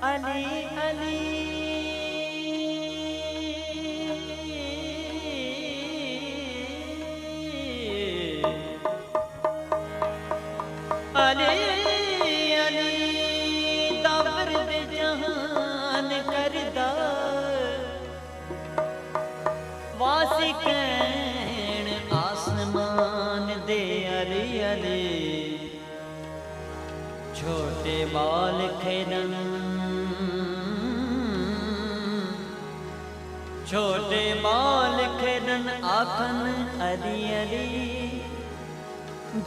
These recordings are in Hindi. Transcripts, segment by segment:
अली अली अली अली दर्द जहान करदा वासिकैन आसमान दे अली अली छोटे बाल खेलन छोटे बाल खेलन आखन अली अली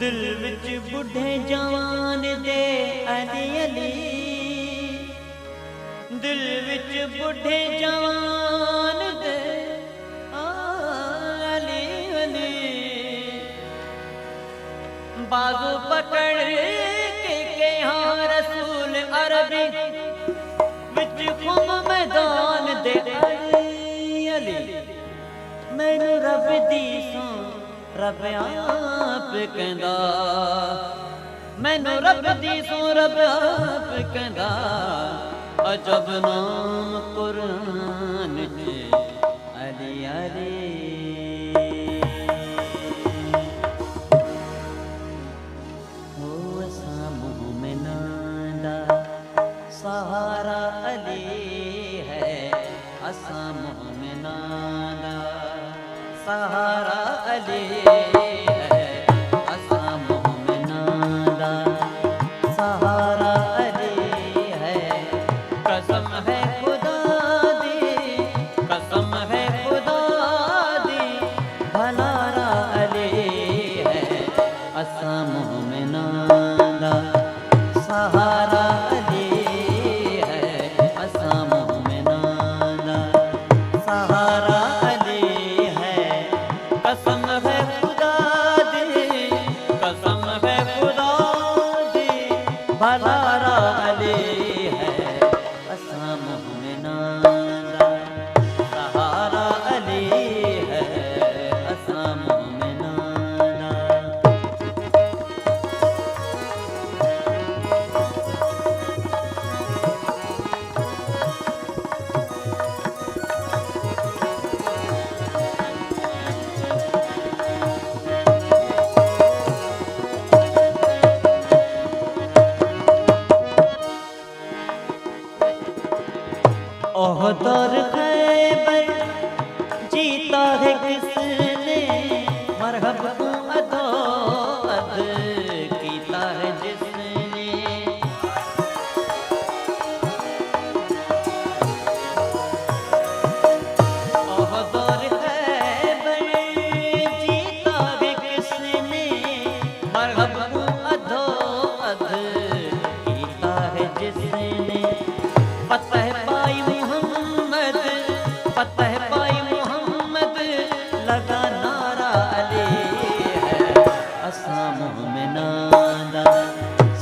दिल विच बुढ़े जवान दे अली अली दिल विच बुढ़े जवान दे अली अली बाजू पकड़ के हाँ रसूल अरबी विच खुम मैदान दे मैनू रब दी सो रब आप कहंदा मैनू रब दी सो रब आप कहंदा अजब नाम कुरान च अली अली ओ असा मोमिनां दा सहारा अली है असा मोमिनां दा सहारा अली है असा मोमिनां दा सहारा अली है कसम है खुदा दी कसम है खुदा दी भलारा अली है असा मोमिनां दा सहारा अली है असा मोमिनां दा सहारा कसम है खुदा दी भलारा अली है असा मोमिनां दा सहारा अली है असा मोमिनां दा ओहदर खैबर जीता है किसने मरहब को अदो अद कीता है जिसने ओहदर खैबर जीता है किसने मरहब को अदो अद कीता है जिसने फतह पाई फतह पाई मोहम्मद लगा नारा अली है असा मोमिनां दा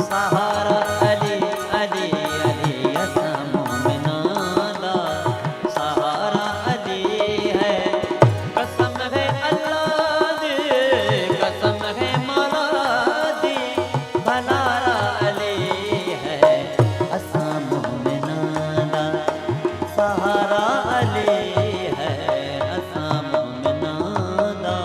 सहारा अली अली अली असा मोमिनां दा सहारा अली है कसम है अल्लाह दी कसम है मौला दी भलारा अली है असा मोमिनां दा सहारा अली है असा मोमिनां दा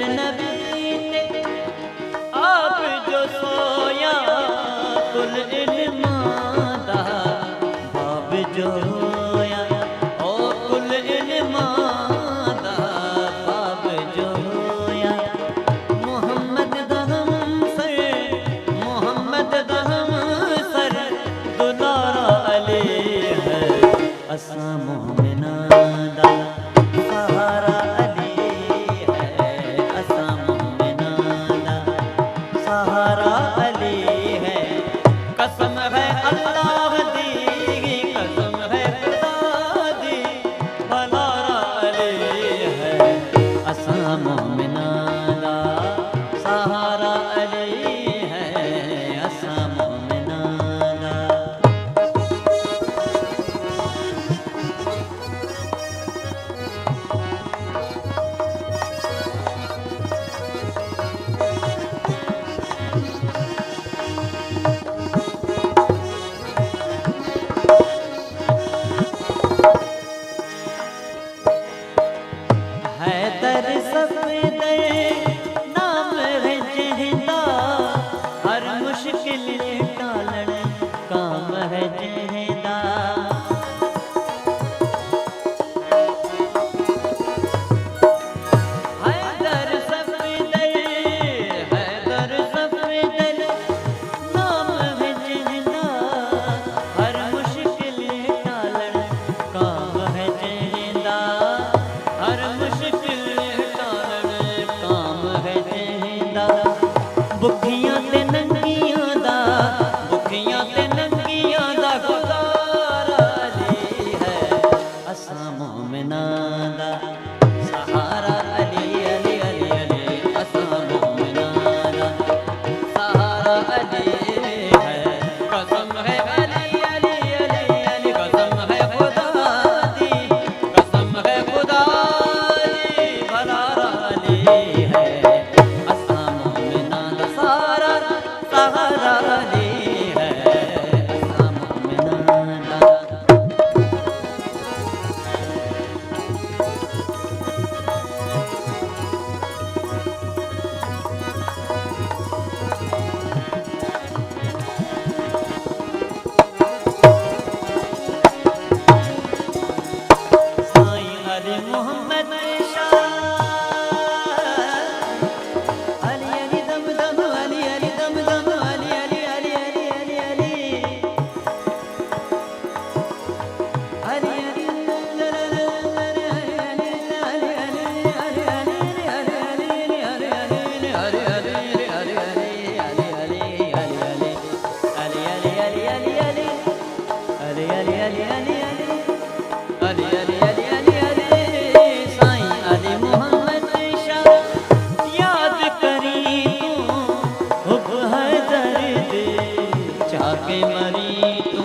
कर नबी ते आप जो सोया कुल इल्मा दा बाब जो होया ओ कुल इल्मा दा बाब जो होया मोहम्मद दहम सर दुलारा अली है असा मोमिना दा सहारा अली है असा मोमिना दा सहारा अली है कसम है अल्लाह दी कसम है खुदा दी भलारा अली है असा मोमिना दा सहारा अली है असा मोमिना दा हैदर सफदर नाम है जहदा हर मुश्किल टालन काम है जहदा हैदर सफदर नाम है जहदा हर मुश्किल टालन काम है जहदा हर मुश्किल टालन काम है जहदा भुखियां ते नंगियां दा गुजारा अली है असा मोमिना दा सहारा अली अली अली अली असा मोमिना दा सहारा अली है कसम है अली अली अली अली कसम है खुदा दी कसम है खुदा दी भलारा अली है असा मोमिना दा सहारा अली है असा मोमिना दा साईं अली मोहम्मद शाह अली अली दम दम अली अली दम दम अली अली अली अली अली अली साईं अली मोहम्मद शाह याद करी तू हुब है दर्द जाके मरी तू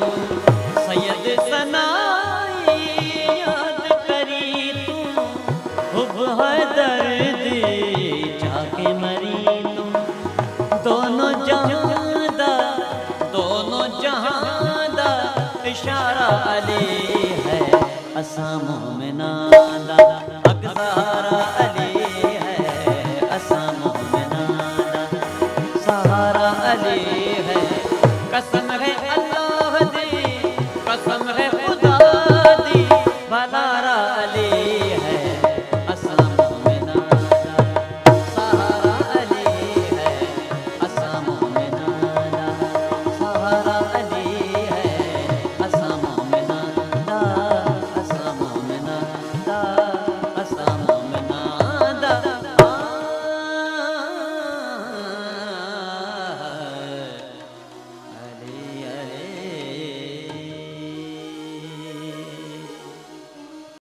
सैयद सनाई याद करी तू हुब है दर्द जाके मरी तू दोनों जहां दा इशारा अली है असा मोमिना दा अक़सा